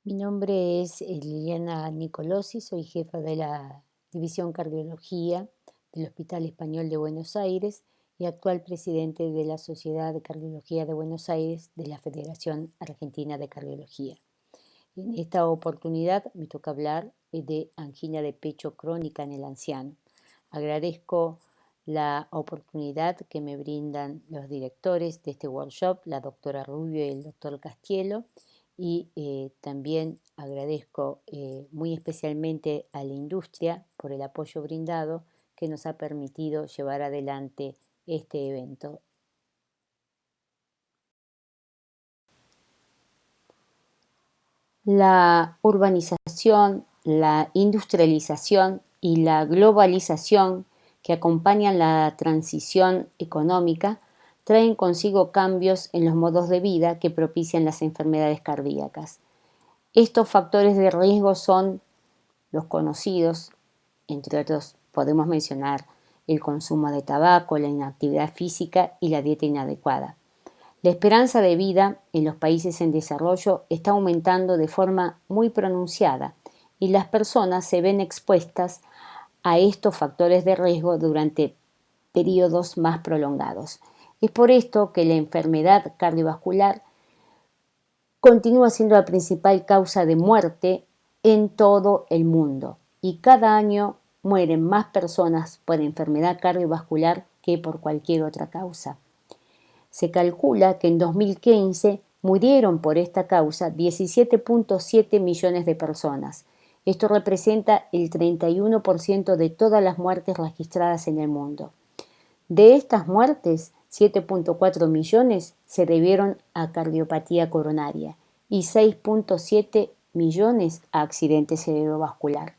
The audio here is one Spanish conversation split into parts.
Mi nombre es Liliana Nicolosi, soy jefa de la División Cardiología del Hospital Español de Buenos Aires y actual presidente de la Sociedad de Cardiología de Buenos Aires de la Federación Argentina de Cardiología. En esta oportunidad me toca hablar de angina de pecho crónica en el anciano. Agradezco la oportunidad que me brindan los directores de este workshop, la doctora Rubio y el doctor Castielo, y también agradezco muy especialmente a la industria por el apoyo brindado que nos ha permitido llevar adelante este evento. La urbanización, la industrialización y la globalización que acompañan la transición económica traen consigo cambios en los modos de vida que propician las enfermedades cardíacas. Estos factores de riesgo son los conocidos, entre otros podemos mencionar el consumo de tabaco, la inactividad física y la dieta inadecuada. La esperanza de vida en los países en desarrollo está aumentando de forma muy pronunciada y las personas se ven expuestas a estos factores de riesgo durante periodos más prolongados. Es por esto que la enfermedad cardiovascular continúa siendo la principal causa de muerte en todo el mundo y cada año mueren más personas por enfermedad cardiovascular que por cualquier otra causa. Se calcula que en 2015 murieron por esta causa 17.7 millones de personas. Esto representa el 31% de todas las muertes registradas en el mundo. De estas muertes, 7.4 millones se debieron a cardiopatía coronaria y 6.7 millones a accidente cerebrovascular.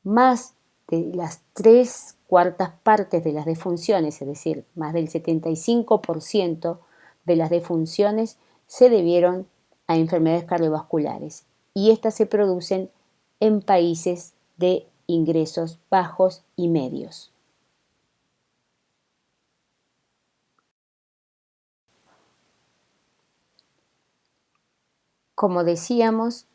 Más de las 3/4 partes de las defunciones, es decir, más del 75% de las defunciones se debieron a enfermedades cardiovasculares y estas se producen en países de ingresos bajos y medios. Como decíamos,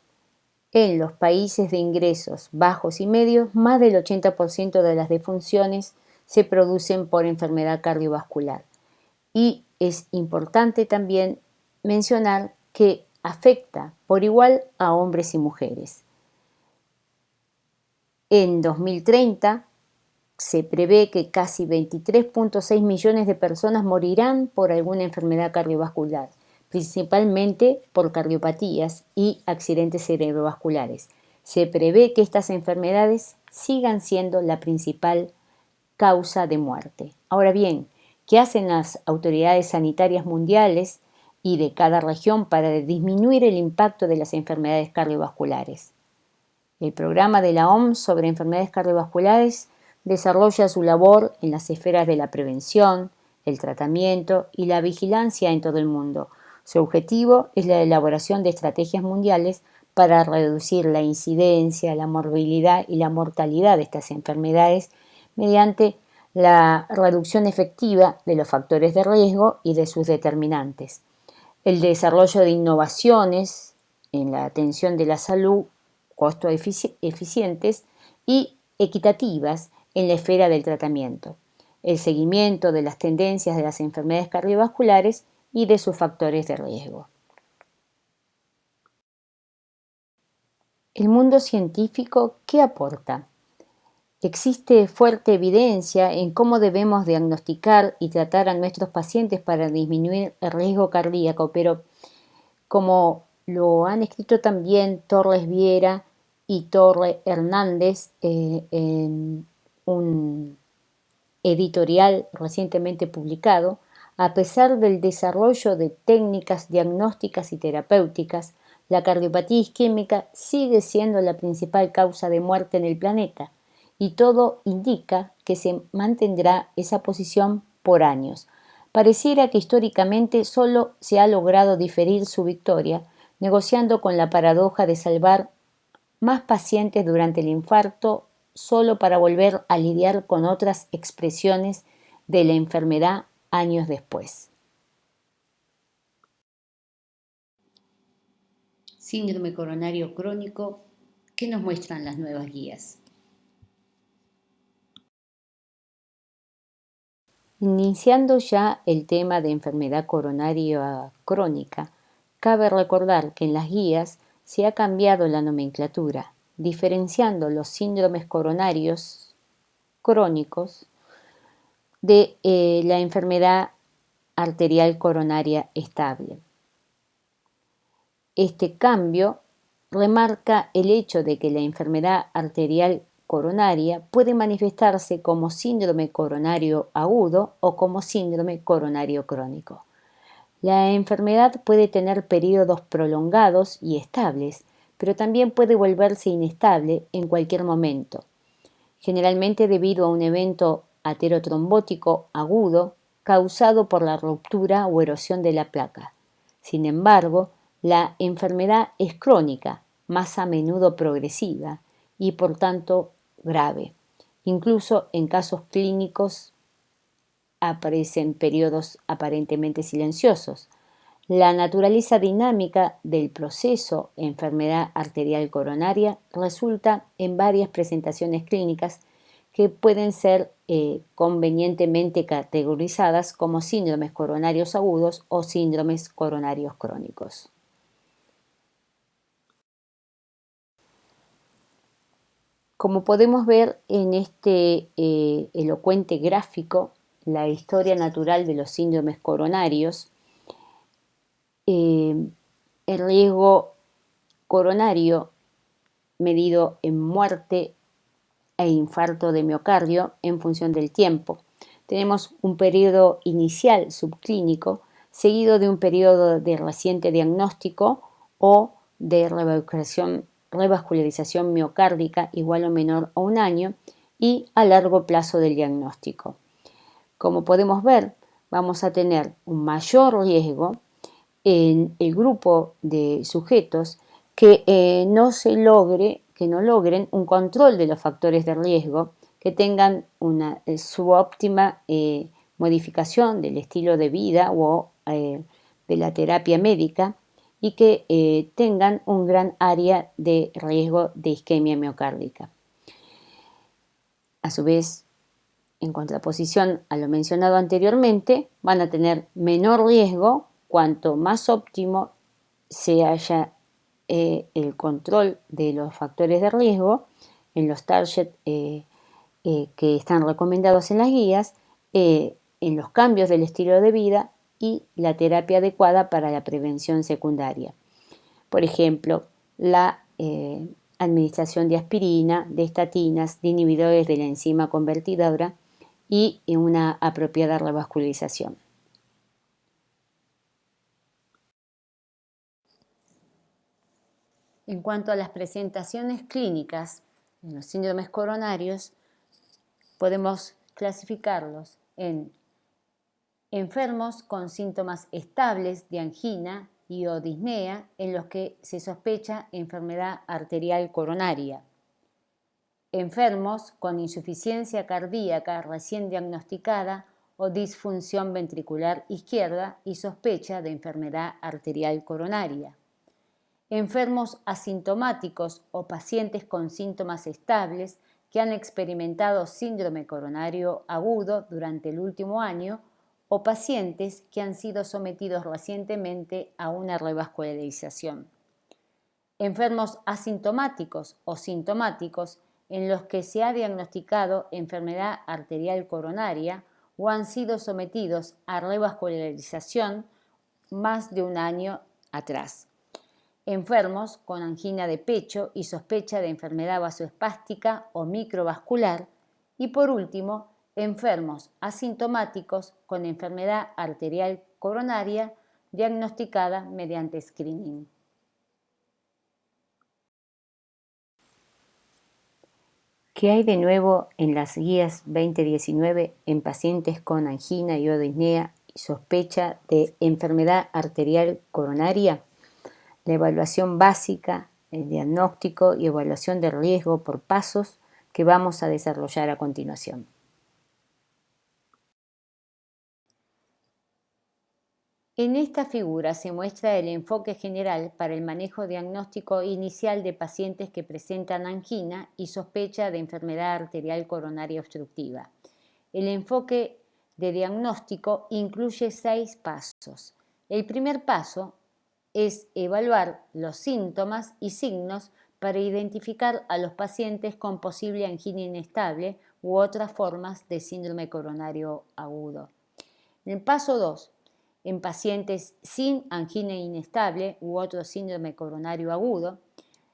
en los países de ingresos bajos y medios, más del 80% de las defunciones se producen por enfermedad cardiovascular. Y es importante también mencionar que afecta por igual a hombres y mujeres. En 2030 se prevé que casi 23.6 millones de personas morirán por alguna enfermedad cardiovascular, principalmente por cardiopatías y accidentes cerebrovasculares. Se prevé que estas enfermedades sigan siendo la principal causa de muerte. Ahora bien, ¿qué hacen las autoridades sanitarias mundiales y de cada región para disminuir el impacto de las enfermedades cardiovasculares? El programa de la OMS sobre enfermedades cardiovasculares desarrolla su labor en las esferas de la prevención, el tratamiento y la vigilancia en todo el mundo. Su objetivo es la elaboración de estrategias mundiales para reducir la incidencia, la morbilidad y la mortalidad de estas enfermedades mediante la reducción efectiva de los factores de riesgo y de sus determinantes, el desarrollo de innovaciones en la atención de la salud costo eficientes y equitativas en la esfera del tratamiento, el seguimiento de las tendencias de las enfermedades cardiovasculares y de sus factores de riesgo. El mundo científico, ¿qué aporta? Existe fuerte evidencia en cómo debemos diagnosticar y tratar a nuestros pacientes para disminuir el riesgo cardíaco, pero como lo han escrito también Torres Viera y Torre Hernández en un editorial recientemente publicado, a pesar del desarrollo de técnicas diagnósticas y terapéuticas, la cardiopatía isquémica sigue siendo la principal causa de muerte en el planeta y todo indica que se mantendrá esa posición por años. Pareciera que históricamente solo se ha logrado diferir su victoria, negociando con la paradoja de salvar más pacientes durante el infarto solo para volver a lidiar con otras expresiones de la enfermedad años después. síndrome coronario crónico, ¿qué nos muestran las nuevas guías? Iniciando ya el tema de enfermedad coronaria crónica, cabe recordar que en las guías se ha cambiado la nomenclatura, diferenciando los síndromes coronarios crónicos de la enfermedad arterial coronaria estable. Este cambio remarca el hecho de que la enfermedad arterial coronaria puede manifestarse como síndrome coronario agudo o como síndrome coronario crónico. La enfermedad puede tener periodos prolongados y estables, pero también puede volverse inestable en cualquier momento, generalmente debido a un evento aterotrombótico agudo causado por la ruptura o erosión de la placa. Sin embargo, la enfermedad es crónica, más a menudo progresiva y por tanto grave. Incluso en casos clínicos aparecen periodos aparentemente silenciosos. La naturaleza dinámica del proceso enfermedad arterial coronaria resulta en varias presentaciones clínicas que pueden ser convenientemente categorizadas como síndromes coronarios agudos o síndromes coronarios crónicos. Como podemos ver en este elocuente gráfico, la historia natural de los síndromes coronarios, el riesgo coronario medido en muerte e infarto de miocardio en función del tiempo. Tenemos un periodo inicial subclínico seguido de un periodo de reciente diagnóstico o de revascularización miocárdica igual o menor a un año y a largo plazo del diagnóstico. Como podemos ver, vamos a tener un mayor riesgo en el grupo de sujetos que no logren un control de los factores de riesgo, que tengan una subóptima modificación del estilo de vida o de la terapia médica y que tengan un gran área de riesgo de isquemia miocárdica. A su vez, en contraposición a lo mencionado anteriormente, van a tener menor riesgo cuanto más óptimo se haya el control de los factores de riesgo en los targets que están recomendados en las guías, en los cambios del estilo de vida y la terapia adecuada para la prevención secundaria. Por ejemplo, la administración de aspirina, de estatinas, de inhibidores de la enzima convertidora y una apropiada revascularización. En cuanto a las presentaciones clínicas en los síndromes coronarios, podemos clasificarlos en enfermos con síntomas estables de angina y o disnea en los que se sospecha enfermedad arterial coronaria. Enfermos con insuficiencia cardíaca recién diagnosticada o disfunción ventricular izquierda y sospecha de enfermedad arterial coronaria. Enfermos asintomáticos o pacientes con síntomas estables que han experimentado síndrome coronario agudo durante el último año o pacientes que han sido sometidos recientemente a una revascularización. Enfermos asintomáticos o sintomáticos en los que se ha diagnosticado enfermedad arterial coronaria o han sido sometidos a revascularización más de un año atrás. Enfermos con angina de pecho y sospecha de enfermedad vasoespástica o microvascular. Y por último, enfermos asintomáticos con enfermedad arterial coronaria diagnosticada mediante screening. ¿Qué hay de nuevo en las guías 2019 en pacientes con angina y o disnea y sospecha de enfermedad arterial coronaria? La evaluación básica, el diagnóstico y evaluación de riesgo por pasos que vamos a desarrollar a continuación. En esta figura se muestra el enfoque general para el manejo diagnóstico inicial de pacientes que presentan angina y sospecha de enfermedad arterial coronaria obstructiva. El enfoque de diagnóstico incluye 6 pasos. El primer paso es evaluar los síntomas y signos para identificar a los pacientes con posible angina inestable u otras formas de síndrome coronario agudo. En el paso 2, en pacientes sin angina inestable u otro síndrome coronario agudo,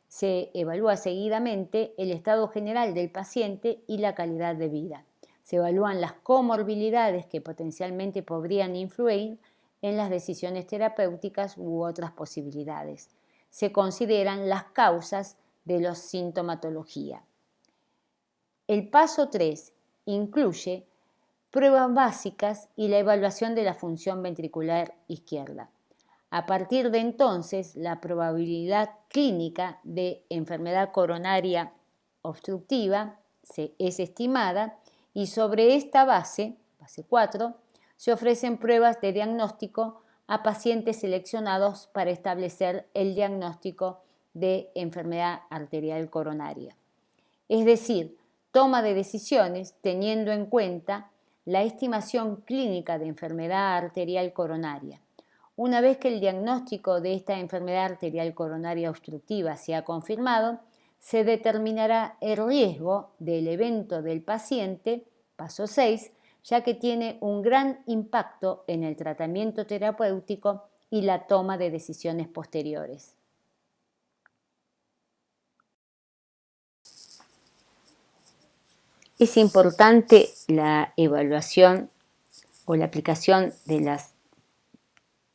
se evalúa seguidamente el estado general del paciente y la calidad de vida. Se evalúan las comorbilidades que potencialmente podrían influir en las decisiones terapéuticas u otras posibilidades. Se consideran las causas de la sintomatología. El paso 3 incluye pruebas básicas y la evaluación de la función ventricular izquierda. A partir de entonces, la probabilidad clínica de enfermedad coronaria obstructiva es estimada y sobre esta base 4, se ofrecen pruebas de diagnóstico a pacientes seleccionados para establecer el diagnóstico de enfermedad arterial coronaria. Es decir, toma de decisiones teniendo en cuenta la estimación clínica de enfermedad arterial coronaria. Una vez que el diagnóstico de esta enfermedad arterial coronaria obstructiva se ha confirmado, se determinará el riesgo del evento del paciente, paso 6, ya que tiene un gran impacto en el tratamiento terapéutico y la toma de decisiones posteriores. Es importante la evaluación o la aplicación de las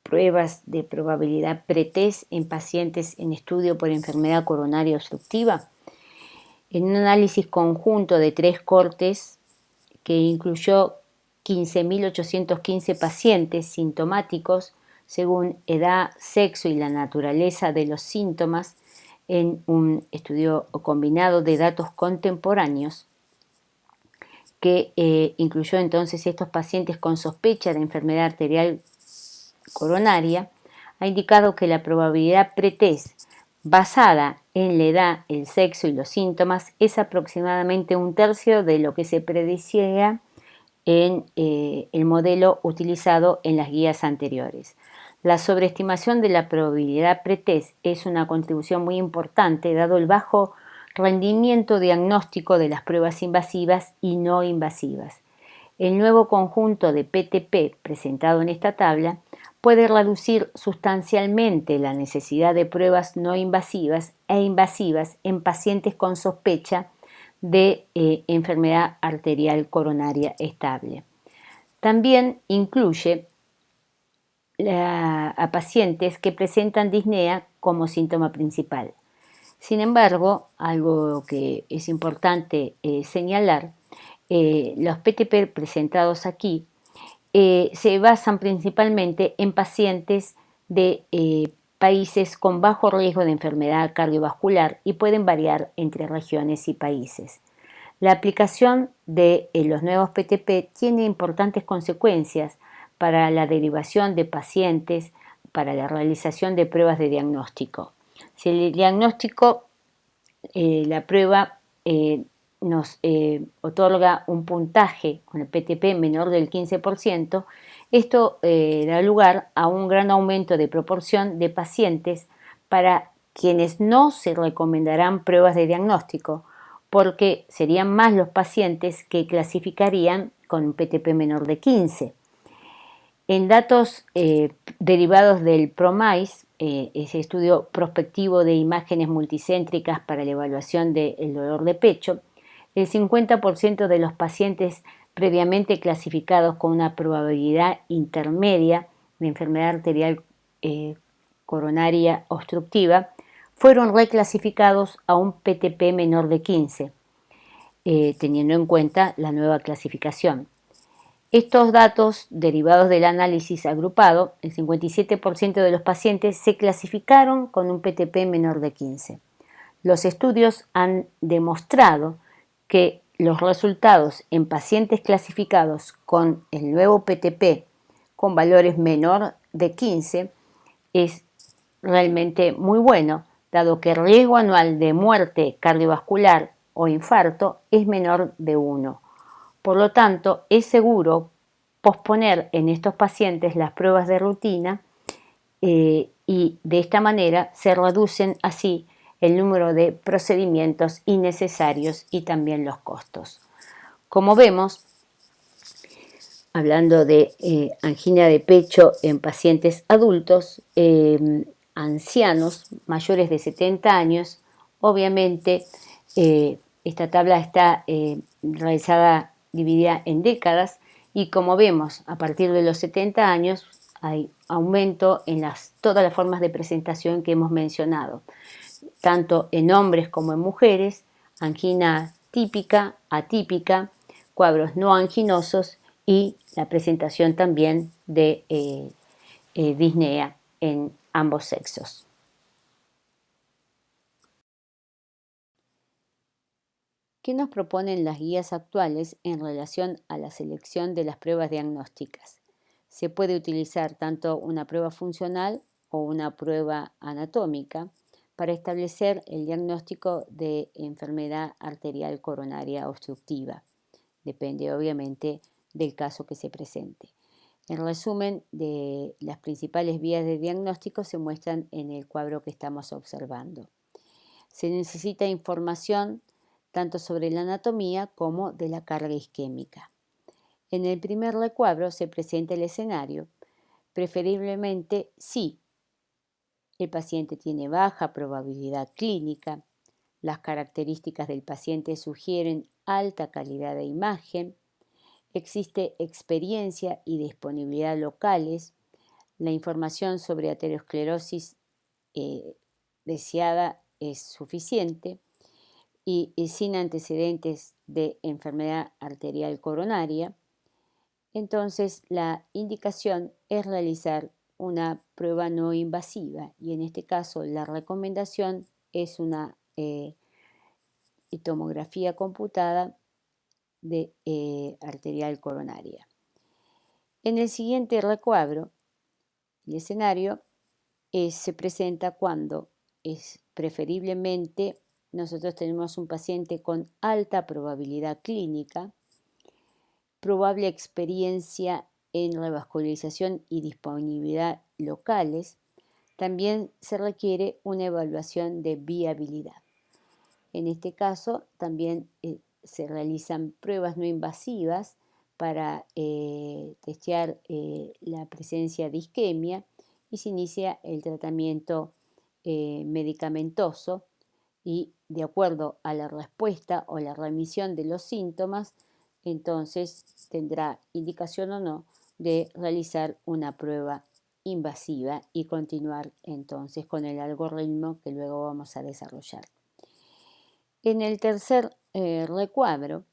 pruebas de probabilidad pretest en pacientes en estudio por enfermedad coronaria obstructiva. En un análisis conjunto de 3 cortes que incluyó 15.815 pacientes sintomáticos según edad, sexo y la naturaleza de los síntomas en un estudio combinado de datos contemporáneos que incluyó entonces estos pacientes con sospecha de enfermedad arterial coronaria, ha indicado que la probabilidad pretest basada en la edad, el sexo y los síntomas es aproximadamente 1/3 de lo que se predecía en el modelo utilizado en las guías anteriores. La sobreestimación de la probabilidad pretest es una contribución muy importante dado el bajo rendimiento diagnóstico de las pruebas invasivas y no invasivas. El nuevo conjunto de PTP presentado en esta tabla puede reducir sustancialmente la necesidad de pruebas no invasivas e invasivas en pacientes con sospecha de enfermedad arterial coronaria estable. También incluye a pacientes que presentan disnea como síntoma principal. Sin embargo, algo que es importante señalar, los PTP presentados aquí se basan principalmente en pacientes de países con bajo riesgo de enfermedad cardiovascular y pueden variar entre regiones y países. La aplicación de los nuevos PTP tiene importantes consecuencias para la derivación de pacientes, para la realización de pruebas de diagnóstico. Si el diagnóstico, la prueba nos otorga un puntaje con el PTP menor del 15%, esto da lugar a un gran aumento de proporción de pacientes para quienes no se recomendarán pruebas de diagnóstico, porque serían más los pacientes que clasificarían con un PTP menor de 15. En datos derivados del PROMISE, ese estudio prospectivo de imágenes multicéntricas para la evaluación del dolor de pecho, el 50% de los pacientes previamente clasificados con una probabilidad intermedia de enfermedad arterial coronaria obstructiva fueron reclasificados a un PTP menor de 15, teniendo en cuenta la nueva clasificación. Estos datos derivados del análisis agrupado, el 57% de los pacientes se clasificaron con un PTP menor de 15. Los estudios han demostrado que los resultados en pacientes clasificados con el nuevo PTP con valores menor de 15 es realmente muy bueno, dado que el riesgo anual de muerte cardiovascular o infarto es menor de 1. Por lo tanto, es seguro posponer en estos pacientes las pruebas de rutina y de esta manera se reducen así el número de procedimientos innecesarios y también los costos. Como vemos, hablando de angina de pecho en pacientes adultos, ancianos mayores de 70 años, obviamente esta tabla está realizada, dividida en décadas, y como vemos, a partir de los 70 años hay aumento en todas las formas de presentación que hemos mencionado, tanto en hombres como en mujeres, angina típica, atípica, cuadros no anginosos y la presentación también de disnea en ambos sexos. ¿Qué nos proponen las guías actuales en relación a la selección de las pruebas diagnósticas? Se puede utilizar tanto una prueba funcional o una prueba anatómica para establecer el diagnóstico de enfermedad arterial coronaria obstructiva. Depende obviamente del caso que se presente. El resumen de las principales vías de diagnóstico se muestran en el cuadro que estamos observando. Se necesita información tanto sobre la anatomía como de la carga isquémica. En el primer recuadro se presenta el escenario, preferiblemente si el paciente tiene baja probabilidad clínica, las características del paciente sugieren alta calidad de imagen, existe experiencia y disponibilidad locales, la información sobre aterosclerosis deseada es suficiente y sin antecedentes de enfermedad arterial coronaria. Entonces la indicación es realizar una prueba no invasiva y en este caso la recomendación es una tomografía computada de arterial coronaria. En el siguiente recuadro, el escenario se presenta cuando es preferiblemente nosotros tenemos un paciente con alta probabilidad clínica, probable experiencia en revascularización y disponibilidad locales. También se requiere una evaluación de viabilidad. En este caso también se realizan pruebas no invasivas para testear la presencia de isquemia y se inicia el tratamiento medicamentoso y de acuerdo a la respuesta o la remisión de los síntomas, entonces tendrá indicación o no de realizar una prueba invasiva y continuar entonces con el algoritmo que luego vamos a desarrollar. En el tercer recuadro,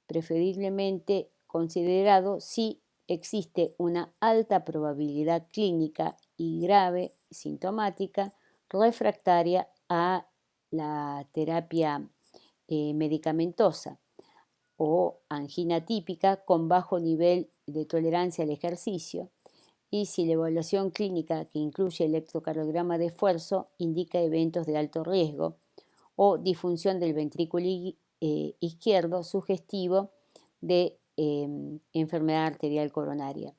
preferiblemente considerado si existe una alta probabilidad clínica y grave sintomática refractaria a la terapia medicamentosa o angina típica con bajo nivel de tolerancia al ejercicio y si la evaluación clínica que incluye electrocardiograma de esfuerzo indica eventos de alto riesgo o disfunción del ventrículo izquierdo sugestivo de enfermedad arterial coronaria.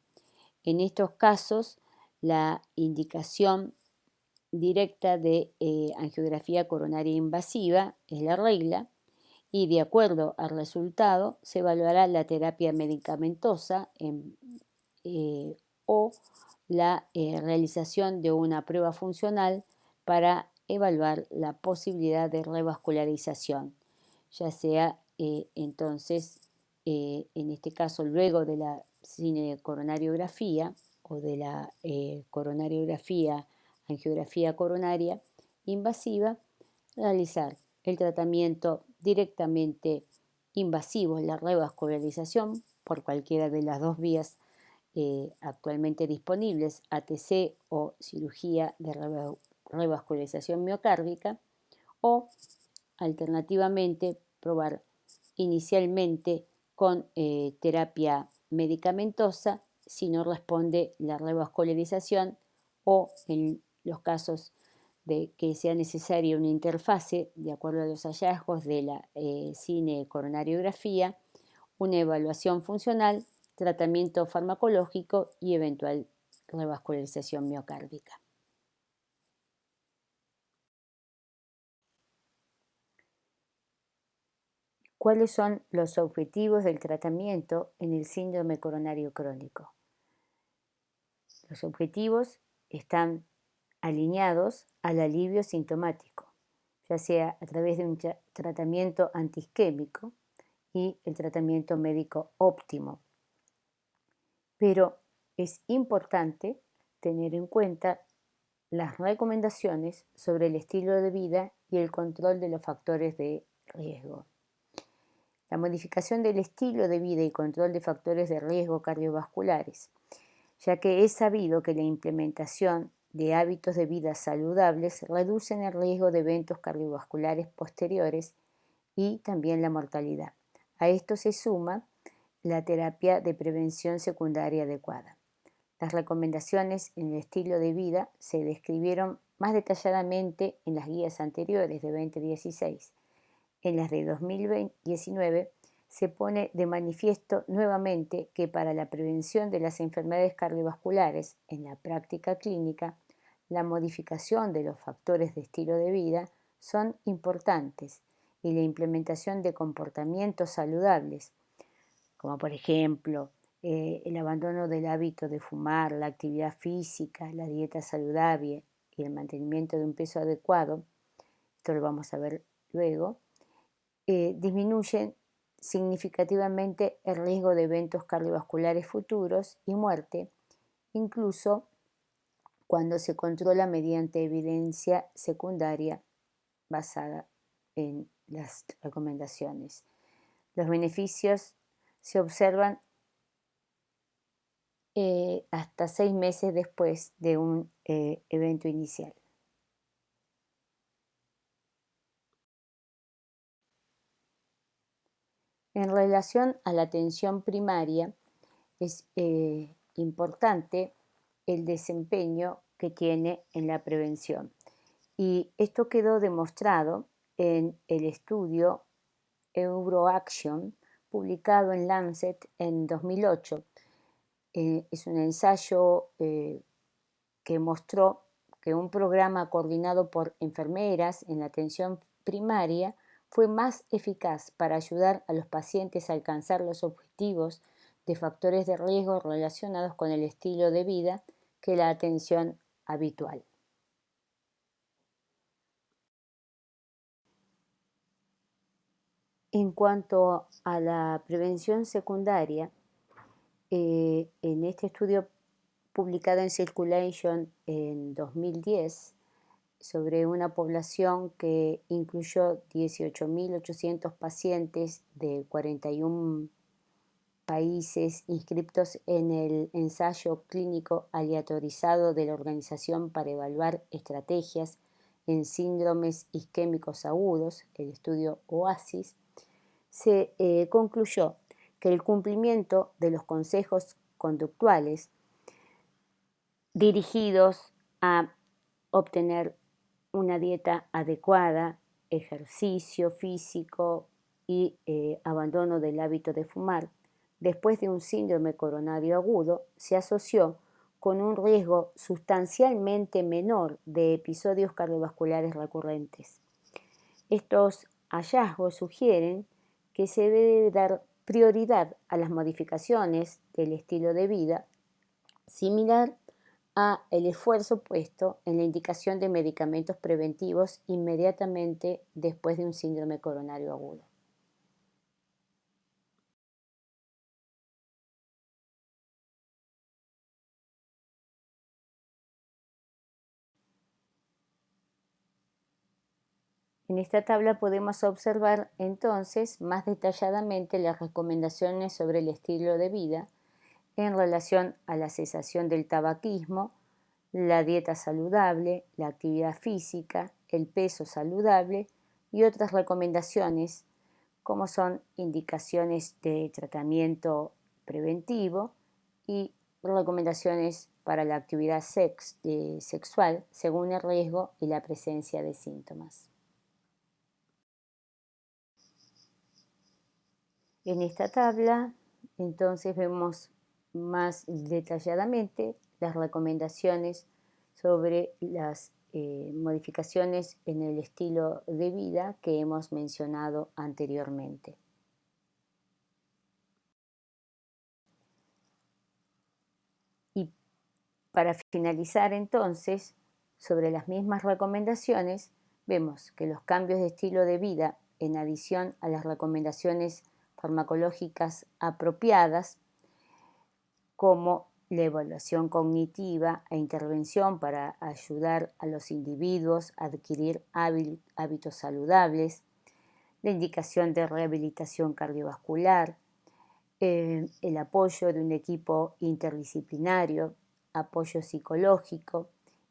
En estos casos, la indicación directa de angiografía coronaria invasiva es la regla y de acuerdo al resultado se evaluará la terapia medicamentosa o la realización de una prueba funcional para evaluar la posibilidad de revascularización, ya sea entonces, en este caso, luego de la cinecoronariografía o de la coronariografía, angiografía coronaria invasiva, realizar el tratamiento directamente invasivo, la revascularización, por cualquiera de las dos vías actualmente disponibles, ATC o cirugía de revascularización miocárdica, o alternativamente probar inicialmente con terapia medicamentosa si no responde la revascularización o en los casos de que sea necesaria una interfase, de acuerdo a los hallazgos de la cinecoronariografía, una evaluación funcional, tratamiento farmacológico y eventual revascularización miocárdica. ¿Cuáles son los objetivos del tratamiento en el síndrome coronario crónico? Los objetivos están alineados al alivio sintomático, ya sea a través de un tratamiento antiisquémico y el tratamiento médico óptimo. Pero es importante tener en cuenta las recomendaciones sobre el estilo de vida y el control de los factores de riesgo. La modificación del estilo de vida y control de factores de riesgo cardiovasculares, ya que es sabido que la implementación de hábitos de vida saludables reducen el riesgo de eventos cardiovasculares posteriores y también la mortalidad. A esto se suma la terapia de prevención secundaria adecuada. Las recomendaciones en el estilo de vida se describieron más detalladamente en las guías anteriores de 2016. En las de 2019 se pone de manifiesto nuevamente que para la prevención de las enfermedades cardiovasculares en la práctica clínica, la modificación de los factores de estilo de vida son importantes y la implementación de comportamientos saludables, como por ejemplo el abandono del hábito de fumar, la actividad física, la dieta saludable y el mantenimiento de un peso adecuado, esto lo vamos a ver luego, disminuyen significativamente el riesgo de eventos cardiovasculares futuros y muerte, incluso cuando se controla mediante evidencia secundaria basada en las recomendaciones. Los beneficios se observan hasta 6 meses después de un evento inicial. En relación a la atención primaria, es importante el desempeño que tiene en la prevención. Y esto quedó demostrado en el estudio EuroAction, publicado en Lancet en 2008. Es un ensayo que mostró que un programa coordinado por enfermeras en la atención primaria fue más eficaz para ayudar a los pacientes a alcanzar los objetivos de factores de riesgo relacionados con el estilo de vida que la atención habitual. En cuanto a la prevención secundaria, en este estudio publicado en Circulation en 2010, sobre una población que incluyó 18.800 pacientes de 41 países inscritos en el ensayo clínico aleatorizado de la Organización para Evaluar Estrategias en Síndromes Isquémicos Agudos, el estudio OASIS, se concluyó que el cumplimiento de los consejos conductuales dirigidos a obtener una dieta adecuada, ejercicio físico y abandono del hábito de fumar, después de un síndrome coronario agudo, se asoció con un riesgo sustancialmente menor de episodios cardiovasculares recurrentes. Estos hallazgos sugieren que se debe dar prioridad a las modificaciones del estilo de vida, similar a el esfuerzo puesto en la indicación de medicamentos preventivos inmediatamente después de un síndrome coronario agudo. En esta tabla podemos observar entonces más detalladamente las recomendaciones sobre el estilo de vida en relación a la cesación del tabaquismo, la dieta saludable, la actividad física, el peso saludable y otras recomendaciones como son indicaciones de tratamiento preventivo y recomendaciones para la actividad sexual según el riesgo y la presencia de síntomas. En esta tabla, entonces, vemos más detalladamente las recomendaciones sobre las modificaciones en el estilo de vida que hemos mencionado anteriormente. Y para finalizar entonces, sobre las mismas recomendaciones, vemos que los cambios de estilo de vida, en adición a las recomendaciones farmacológicas apropiadas, como la evaluación cognitiva e intervención para ayudar a los individuos a adquirir hábitos saludables, la indicación de rehabilitación cardiovascular, el apoyo de un equipo interdisciplinario, apoyo psicológico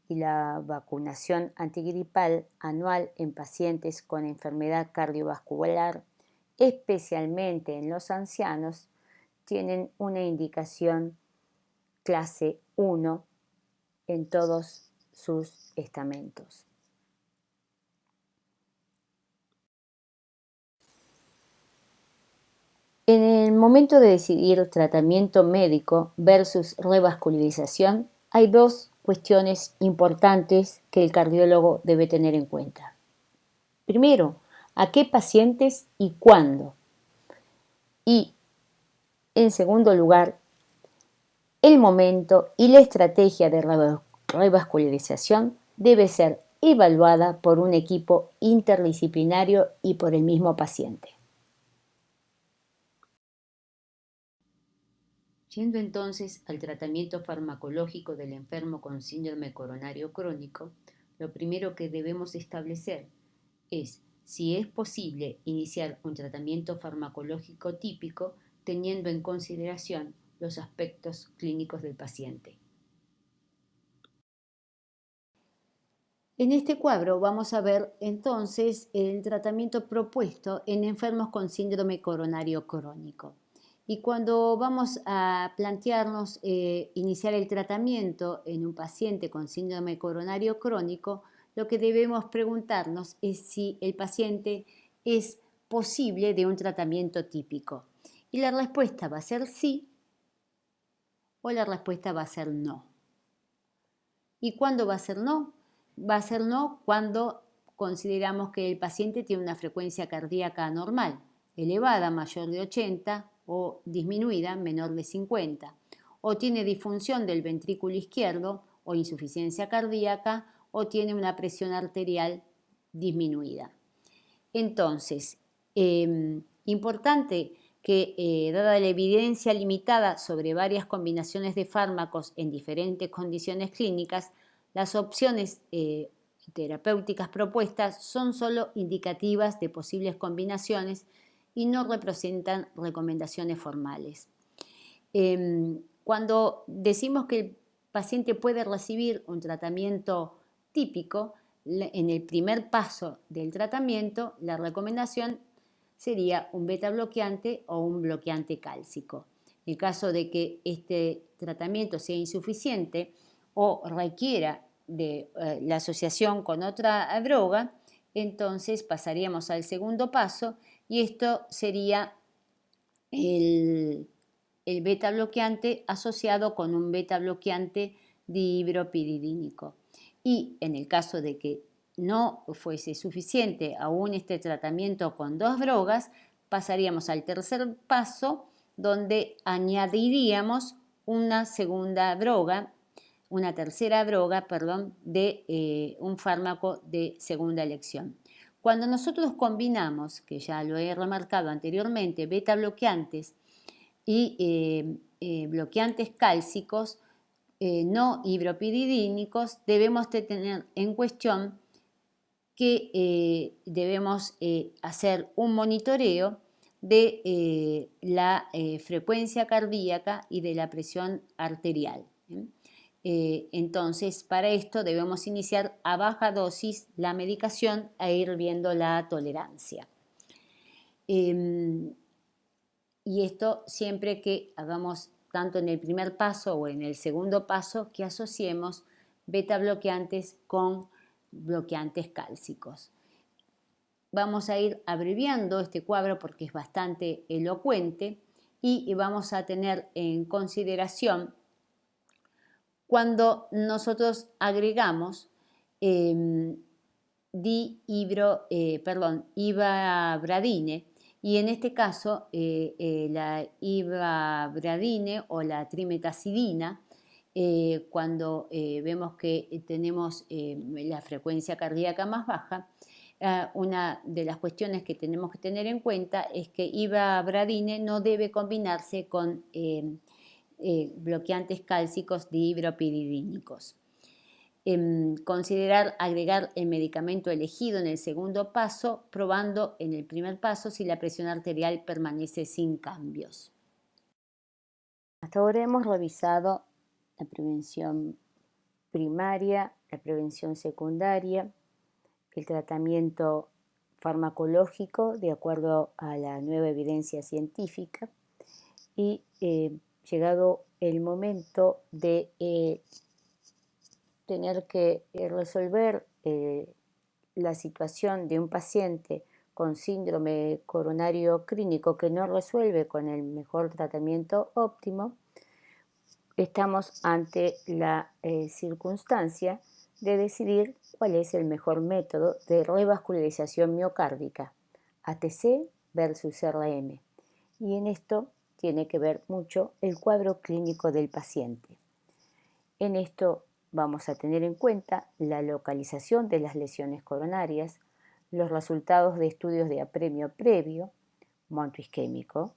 y la vacunación antigripal anual en pacientes con enfermedad cardiovascular, especialmente en los ancianos, tienen una indicación clase 1 en todos sus estamentos. En el momento de decidir tratamiento médico versus revascularización, hay dos cuestiones importantes que el cardiólogo debe tener en cuenta. Primero, ¿a qué pacientes y cuándo? Y, en segundo lugar, el momento y la estrategia de revascularización debe ser evaluada por un equipo interdisciplinario y por el mismo paciente. Yendo entonces al tratamiento farmacológico del enfermo con síndrome coronario crónico, lo primero que debemos establecer es si es posible iniciar un tratamiento farmacológico típico teniendo en consideración los aspectos clínicos del paciente. En este cuadro vamos a ver entonces el tratamiento propuesto en enfermos con síndrome coronario crónico. Y cuando vamos a plantearnos iniciar el tratamiento en un paciente con síndrome coronario crónico, lo que debemos preguntarnos es si el paciente es posible de un tratamiento típico. Y la respuesta va a ser sí o la respuesta va a ser no. ¿Y cuándo va a ser no? Va a ser no cuando consideramos que el paciente tiene una frecuencia cardíaca anormal, elevada, mayor de 80, o disminuida, menor de 50, o tiene disfunción del ventrículo izquierdo o insuficiencia cardíaca, o tiene una presión arterial disminuida. Entonces, importante que, dada la evidencia limitada sobre varias combinaciones de fármacos en diferentes condiciones clínicas, las opciones terapéuticas propuestas son solo indicativas de posibles combinaciones y no representan recomendaciones formales. Cuando decimos que el paciente puede recibir un tratamiento típico, en el primer paso del tratamiento, la recomendación sería un beta bloqueante o un bloqueante cálcico. En caso de que este tratamiento sea insuficiente o requiera de la asociación con otra droga, entonces pasaríamos al segundo paso y esto sería el beta bloqueante asociado con un beta bloqueante dihidropiridínico. Y en el caso de que no fuese suficiente aún este tratamiento con dos drogas, pasaríamos al tercer paso, donde añadiríamos una tercera droga, de un fármaco de segunda elección. Cuando nosotros combinamos, que ya lo he remarcado anteriormente, beta bloqueantes y bloqueantes cálcicos no hidropiridínicos, debemos tener en cuestión que debemos hacer un monitoreo de la frecuencia cardíaca y de la presión arterial. Entonces, para esto debemos iniciar a baja dosis la medicación e ir viendo la tolerancia. Y esto siempre que hagamos tanto en el primer paso o en el segundo paso, que asociemos beta bloqueantes con bloqueantes cálcicos. Vamos a ir abreviando este cuadro porque es bastante elocuente y vamos a tener en consideración cuando nosotros agregamos ivabradine, y en este caso la ivabradine o la trimetazidina, cuando vemos que tenemos la frecuencia cardíaca más baja, una de las cuestiones que tenemos que tener en cuenta es que ivabradine no debe combinarse con bloqueantes cálcicos dihidropiridínicos. Considerar agregar el medicamento elegido en el segundo paso, probando en el primer paso si la presión arterial permanece sin cambios. Hasta ahora hemos revisado la prevención primaria, la prevención secundaria, el tratamiento farmacológico de acuerdo a la nueva evidencia científica y llegado el momento de tener que resolver la situación de un paciente con síndrome coronario clínico que no resuelve con el mejor tratamiento óptimo, estamos ante la circunstancia de decidir cuál es el mejor método de revascularización miocárdica, ATC versus RM. Y en esto tiene que ver mucho el cuadro clínico del paciente. En esto vamos a tener en cuenta la localización de las lesiones coronarias, los resultados de estudios de apremio previo, monto isquémico,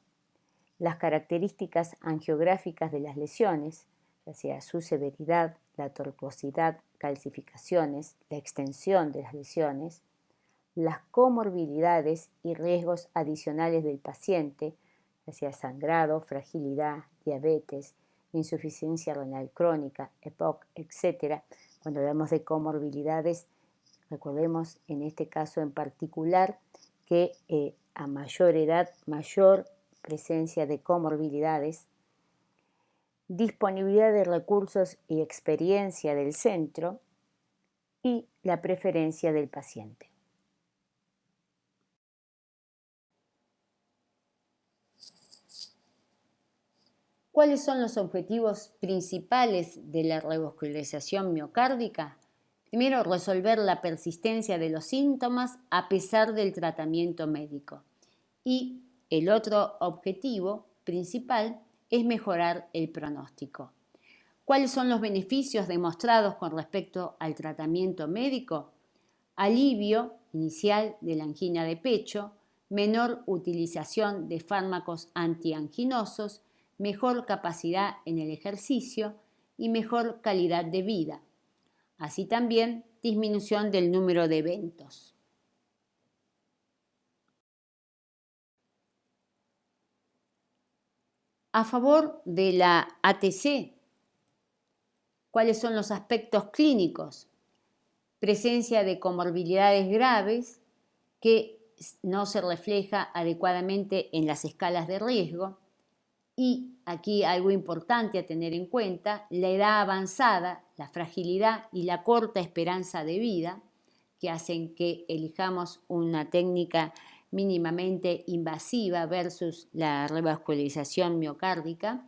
las características angiográficas de las lesiones, ya sea su severidad, la tortuosidad, calcificaciones, la extensión de las lesiones, las comorbilidades y riesgos adicionales del paciente, ya sea sangrado, fragilidad, diabetes, insuficiencia renal crónica, EPOC, etc. Cuando hablamos de comorbilidades, recordemos en este caso en particular que a mayor edad, mayor presencia de comorbilidades, disponibilidad de recursos y experiencia del centro y la preferencia del paciente. ¿Cuáles son los objetivos principales de la revascularización miocárdica? Primero, resolver la persistencia de los síntomas a pesar del tratamiento médico. Y el otro objetivo principal es mejorar el pronóstico. ¿Cuáles son los beneficios demostrados con respecto al tratamiento médico? Alivio inicial de la angina de pecho, menor utilización de fármacos antianginosos, mejor capacidad en el ejercicio y mejor calidad de vida. Así también disminución del número de eventos. A favor de la ATC, ¿cuáles son los aspectos clínicos? Presencia de comorbilidades graves que no se refleja adecuadamente en las escalas de riesgo. Y aquí algo importante a tener en cuenta, la edad avanzada, la fragilidad y la corta esperanza de vida, que hacen que elijamos una técnica mínimamente invasiva versus la revascularización miocárdica,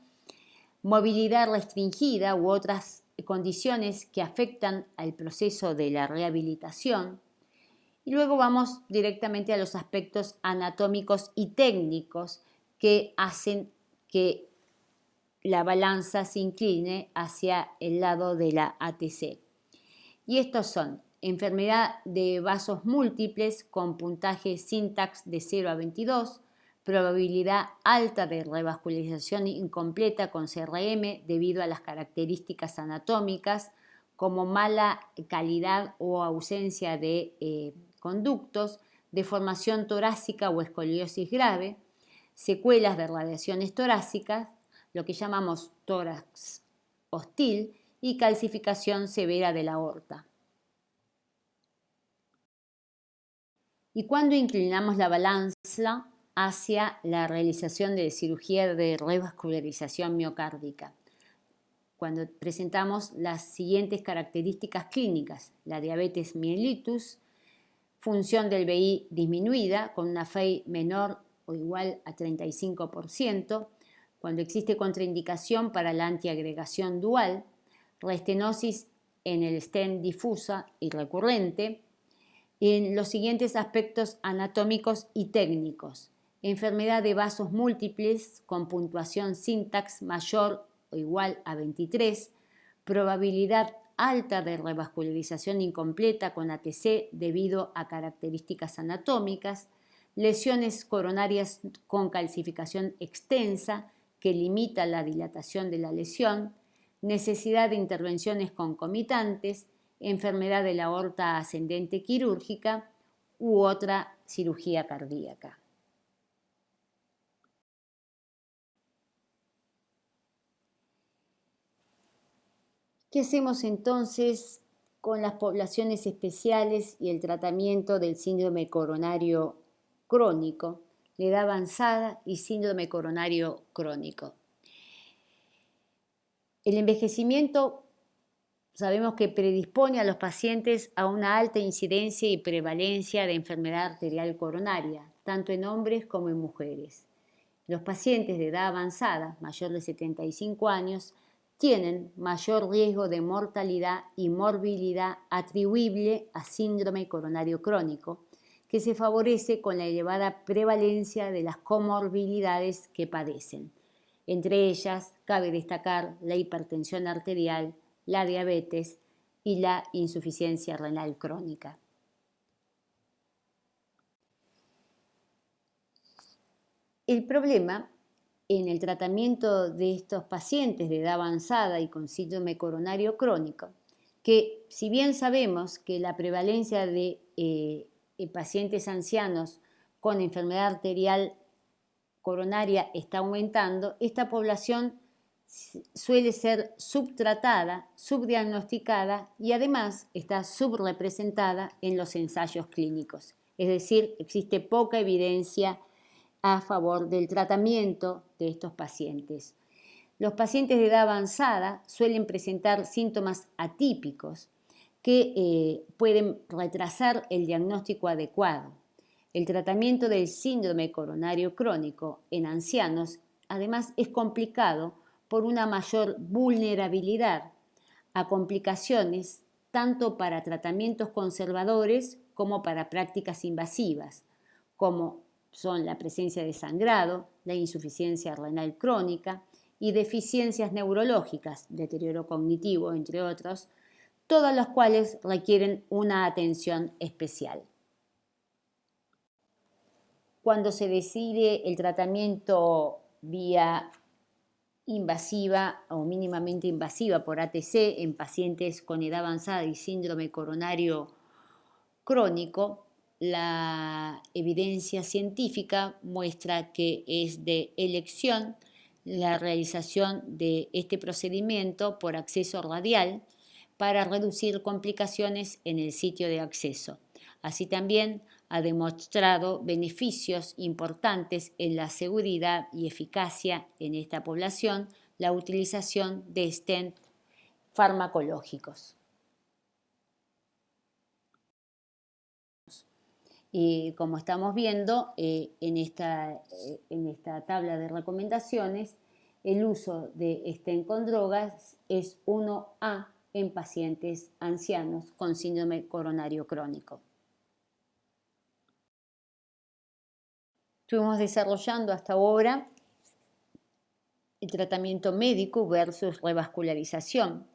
movilidad restringida u otras condiciones que afectan al proceso de la rehabilitación. Y luego vamos directamente a los aspectos anatómicos y técnicos que hacen que la balanza se incline hacia el lado de la ATC. Y estos son enfermedad de vasos múltiples con puntaje Syntax de 0 a 22, probabilidad alta de revascularización incompleta con CRM debido a las características anatómicas como mala calidad o ausencia de conductos, deformación torácica o escoliosis grave, secuelas de radiaciones torácicas, lo que llamamos tórax hostil y calcificación severa de la aorta. Y cuando inclinamos la balanza hacia la realización de cirugía de revascularización miocárdica, cuando presentamos las siguientes características clínicas: la diabetes mellitus, función del VI disminuida con una FEI menor o igual a 35%, cuando existe contraindicación para la antiagregación dual, restenosis en el stent difusa y recurrente, en los siguientes aspectos anatómicos y técnicos: enfermedad de vasos múltiples con puntuación syntax mayor o igual a 23, probabilidad alta de revascularización incompleta con ATC debido a características anatómicas, lesiones coronarias con calcificación extensa que limita la dilatación de la lesión, necesidad de intervenciones concomitantes, enfermedad de la aorta ascendente quirúrgica u otra cirugía cardíaca. ¿Qué hacemos entonces con las poblaciones especiales y el tratamiento del síndrome coronario crónico, la edad avanzada y síndrome coronario crónico? El envejecimiento sabemos que predispone a los pacientes a una alta incidencia y prevalencia de enfermedad arterial coronaria, tanto en hombres como en mujeres. Los pacientes de edad avanzada, mayor de 75 años, tienen mayor riesgo de mortalidad y morbilidad atribuible a síndrome coronario crónico, que se favorece con la elevada prevalencia de las comorbilidades que padecen. Entre ellas, cabe destacar la hipertensión arterial, la diabetes y la insuficiencia renal crónica. El problema en el tratamiento de estos pacientes de edad avanzada y con síndrome coronario crónico, que si bien sabemos que la prevalencia de pacientes ancianos con enfermedad arterial coronaria está aumentando, esta población suele ser subtratada, subdiagnosticada y además está subrepresentada en los ensayos clínicos. Es decir, existe poca evidencia a favor del tratamiento de estos pacientes. Los pacientes de edad avanzada suelen presentar síntomas atípicos que pueden retrasar el diagnóstico adecuado. El tratamiento del síndrome coronario crónico en ancianos además es complicado por una mayor vulnerabilidad a complicaciones tanto para tratamientos conservadores como para prácticas invasivas, como son la presencia de sangrado, la insuficiencia renal crónica y deficiencias neurológicas, deterioro cognitivo, entre otros, todas las cuales requieren una atención especial. Cuando se decide el tratamiento vía invasiva o mínimamente invasiva por ATC en pacientes con edad avanzada y síndrome coronario crónico, la evidencia científica muestra que es de elección la realización de este procedimiento por acceso radial para reducir complicaciones en el sitio de acceso. Así también ha demostrado beneficios importantes en la seguridad y eficacia en esta población la utilización de stent farmacológicos. Y como estamos viendo en esta tabla de recomendaciones, el uso de stent con drogas es 1A en pacientes ancianos con síndrome coronario crónico. Estuvimos desarrollando hasta ahora el tratamiento médico versus revascularización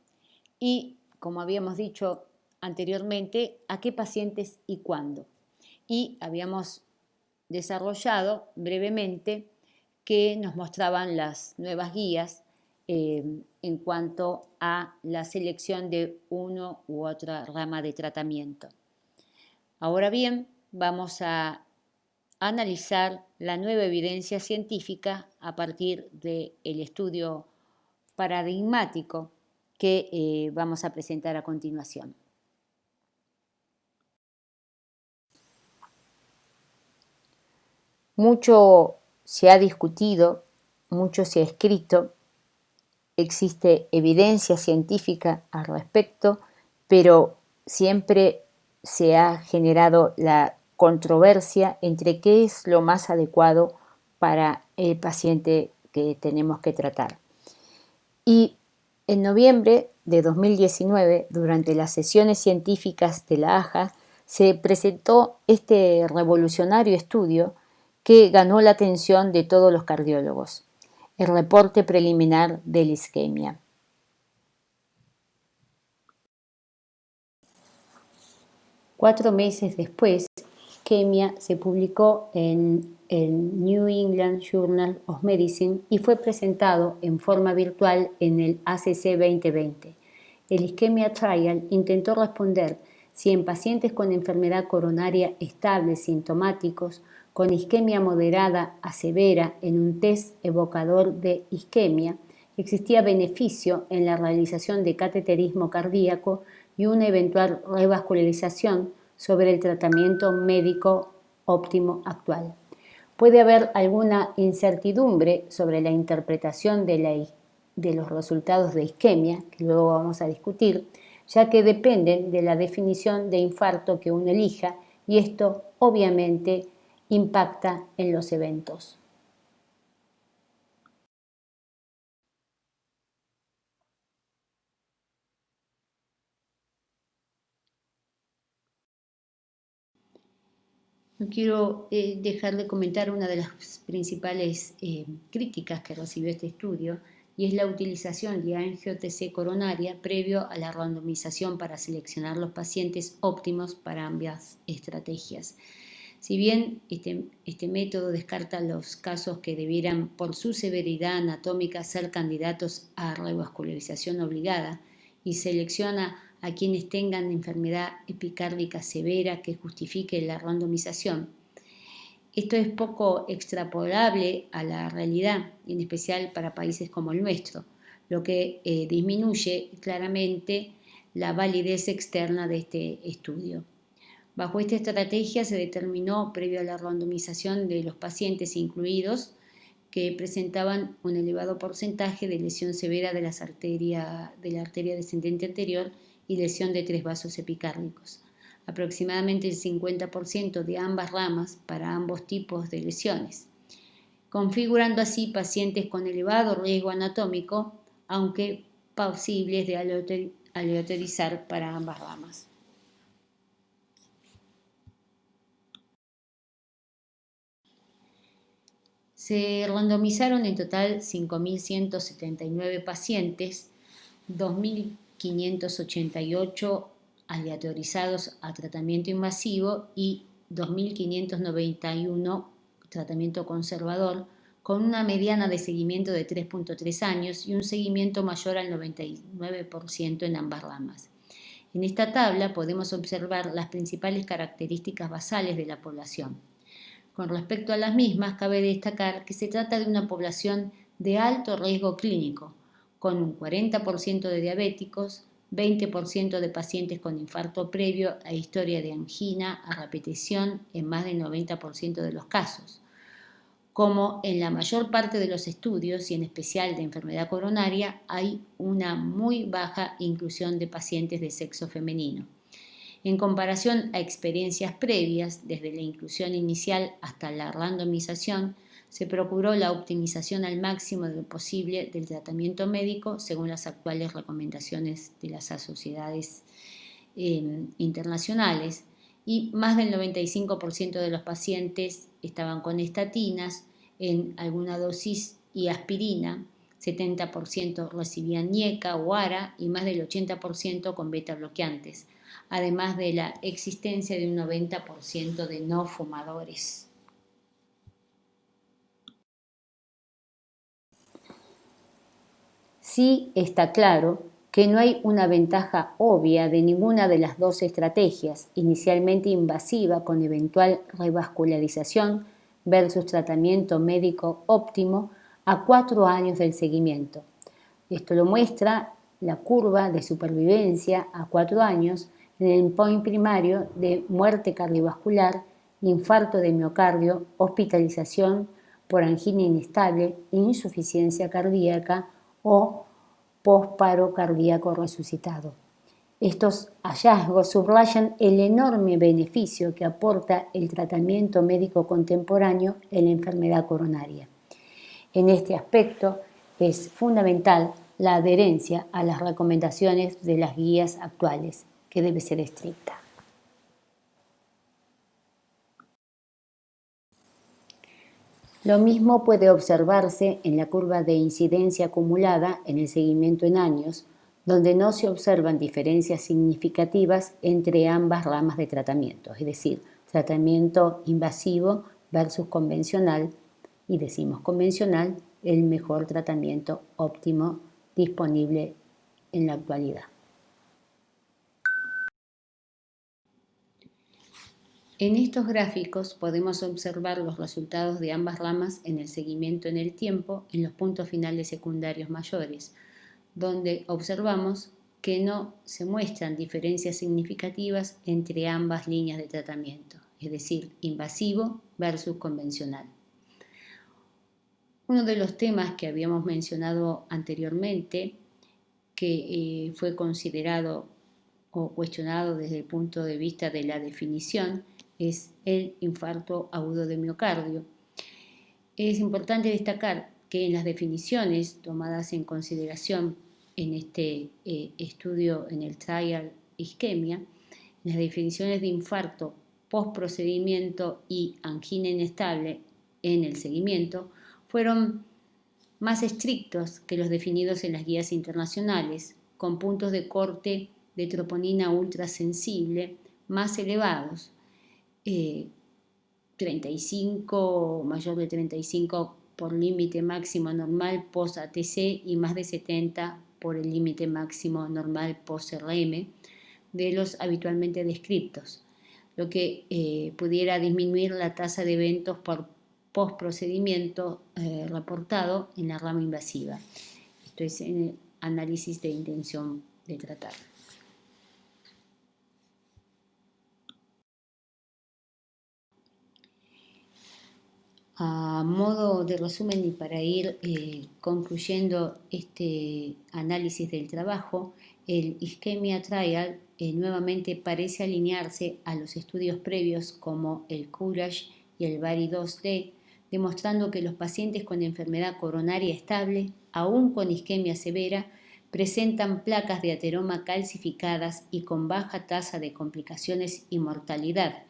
y, como habíamos dicho anteriormente, a qué pacientes y cuándo. Y habíamos desarrollado brevemente que nos mostraban las nuevas guías en cuanto a la selección de uno u otra rama de tratamiento. Ahora bien, vamos a analizar la nueva evidencia científica a partir del estudio paradigmático que vamos a presentar a continuación. Mucho se ha discutido, mucho se ha escrito, existe evidencia científica al respecto, pero siempre se ha generado la controversia entre qué es lo más adecuado para el paciente que tenemos que tratar. Y en noviembre de 2019, durante las sesiones científicas de la AJA, se presentó este revolucionario estudio que ganó la atención de todos los cardiólogos, el reporte preliminar de la isquemia. Cuatro meses después, isquemia se publicó en el New England Journal of Medicine y fue presentado en forma virtual en el ACC 2020. El Isquemia Trial intentó responder si en pacientes con enfermedad coronaria estable sintomáticos, con isquemia moderada a severa en un test evocador de isquemia, existía beneficio en la realización de cateterismo cardíaco y una eventual revascularización sobre el tratamiento médico óptimo actual. Puede haber alguna incertidumbre sobre la interpretación de los resultados de isquemia, que luego vamos a discutir, ya que dependen de la definición de infarto que uno elija y esto obviamente impacta en los eventos. No quiero dejar de comentar una de las principales críticas que recibió este estudio y es la utilización de angio-TC coronaria previo a la randomización para seleccionar los pacientes óptimos para ambas estrategias. Si bien este método descarta los casos que debieran por su severidad anatómica ser candidatos a revascularización obligada y selecciona a quienes tengan enfermedad epicárdica severa que justifique la randomización. Esto es poco extrapolable a la realidad, en especial para países como el nuestro, lo que disminuye claramente la validez externa de este estudio. Bajo esta estrategia se determinó, previo a la randomización de los pacientes incluidos, que presentaban un elevado porcentaje de lesión severa de la arteria descendente anterior y lesión de 3 vasos epicárdicos. Aproximadamente el 50% de ambas ramas para ambos tipos de lesiones, configurando así pacientes con elevado riesgo anatómico, aunque posibles de aleatorizar para ambas ramas. Se randomizaron en total 5.179 pacientes, 2.588 aleatorizados a tratamiento invasivo y 2.591 tratamiento conservador, con una mediana de seguimiento de 3.3 años y un seguimiento mayor al 99% en ambas ramas. En esta tabla podemos observar las principales características basales de la población. Con respecto a las mismas, cabe destacar que se trata de una población de alto riesgo clínico, con un 40% de diabéticos, 20% de pacientes con infarto previo a historia de angina a repetición en más del 90% de los casos. Como en la mayor parte de los estudios, y en especial de enfermedad coronaria, hay una muy baja inclusión de pacientes de sexo femenino. En comparación a experiencias previas, desde la inclusión inicial hasta la randomización, se procuró la optimización al máximo de lo posible del tratamiento médico según las actuales recomendaciones de las sociedades internacionales y más del 95% de los pacientes estaban con estatinas en alguna dosis y aspirina, 70% recibían ñeca o ARA y más del 80% con beta bloqueantes, además de la existencia de un 90% de no fumadores. Sí está claro que no hay una ventaja obvia de ninguna de las dos estrategias, inicialmente invasiva con eventual revascularización versus tratamiento médico óptimo a 4 años del seguimiento. Esto lo muestra la curva de supervivencia a 4 años en el endpoint primario de muerte cardiovascular infarto de miocardio, hospitalización por angina inestable, insuficiencia cardíaca o posparo cardíaco resucitado. Estos hallazgos subrayan el enorme beneficio que aporta el tratamiento médico contemporáneo en la enfermedad coronaria. En este aspecto es fundamental la adherencia a las recomendaciones de las guías actuales, que debe ser estricta. Lo mismo puede observarse en la curva de incidencia acumulada en el seguimiento en años, donde no se observan diferencias significativas entre ambas ramas de tratamiento, es decir, tratamiento invasivo versus convencional, y decimos convencional, el mejor tratamiento óptimo disponible en la actualidad. En estos gráficos podemos observar los resultados de ambas ramas en el seguimiento en el tiempo en los puntos finales secundarios mayores, donde observamos que no se muestran diferencias significativas entre ambas líneas de tratamiento, es decir, invasivo versus convencional. Uno de los temas que habíamos mencionado anteriormente, que fue considerado o cuestionado desde el punto de vista de la definición, es el infarto agudo de miocardio. Es importante destacar que en las definiciones tomadas en consideración en este estudio, en el trial isquemia, las definiciones de infarto postprocedimiento y angina inestable en el seguimiento fueron más estrictos que los definidos en las guías internacionales, con puntos de corte de troponina ultrasensible más elevados, 35, mayor de 35 por límite máximo normal post-ATC y más de 70 por el límite máximo normal post-RM de los habitualmente descriptos, lo que pudiera disminuir la tasa de eventos por post-procedimiento reportado en la rama invasiva. Esto es en el análisis de intención de tratar. A modo de resumen y para ir concluyendo este análisis del trabajo, el Ischemia Trial nuevamente parece alinearse a los estudios previos como el Courage y el Bari 2D, demostrando que los pacientes con enfermedad coronaria estable, aún con isquemia severa, presentan placas de ateroma calcificadas y con baja tasa de complicaciones y mortalidad,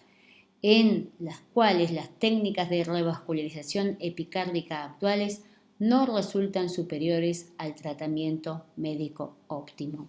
en las cuales las técnicas de revascularización epicárdica actuales no resultan superiores al tratamiento médico óptimo.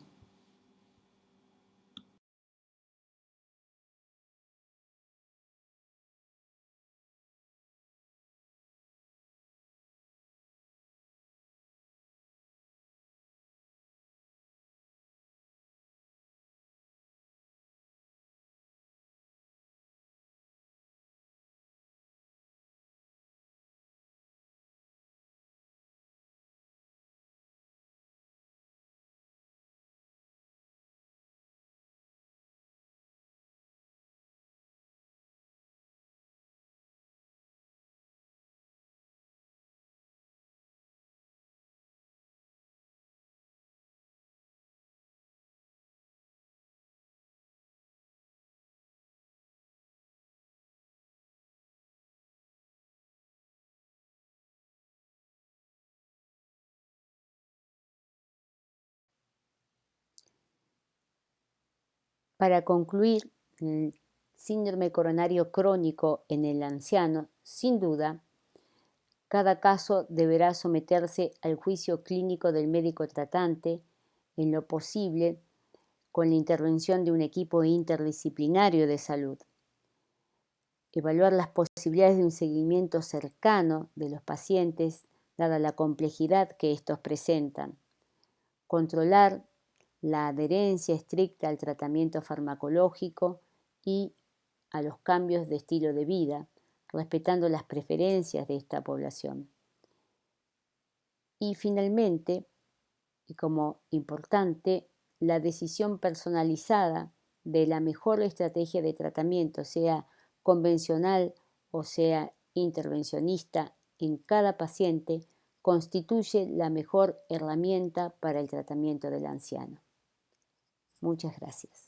Para concluir, el síndrome coronario crónico en el anciano, sin duda, cada caso deberá someterse al juicio clínico del médico tratante, en lo posible con la intervención de un equipo interdisciplinario de salud. Evaluar las posibilidades de un seguimiento cercano de los pacientes, dada la complejidad que estos presentan. Controlar la adherencia estricta al tratamiento farmacológico y a los cambios de estilo de vida, respetando las preferencias de esta población. Y finalmente, y como importante, la decisión personalizada de la mejor estrategia de tratamiento, sea convencional o sea intervencionista en cada paciente, constituye la mejor herramienta para el tratamiento del anciano. Muchas gracias.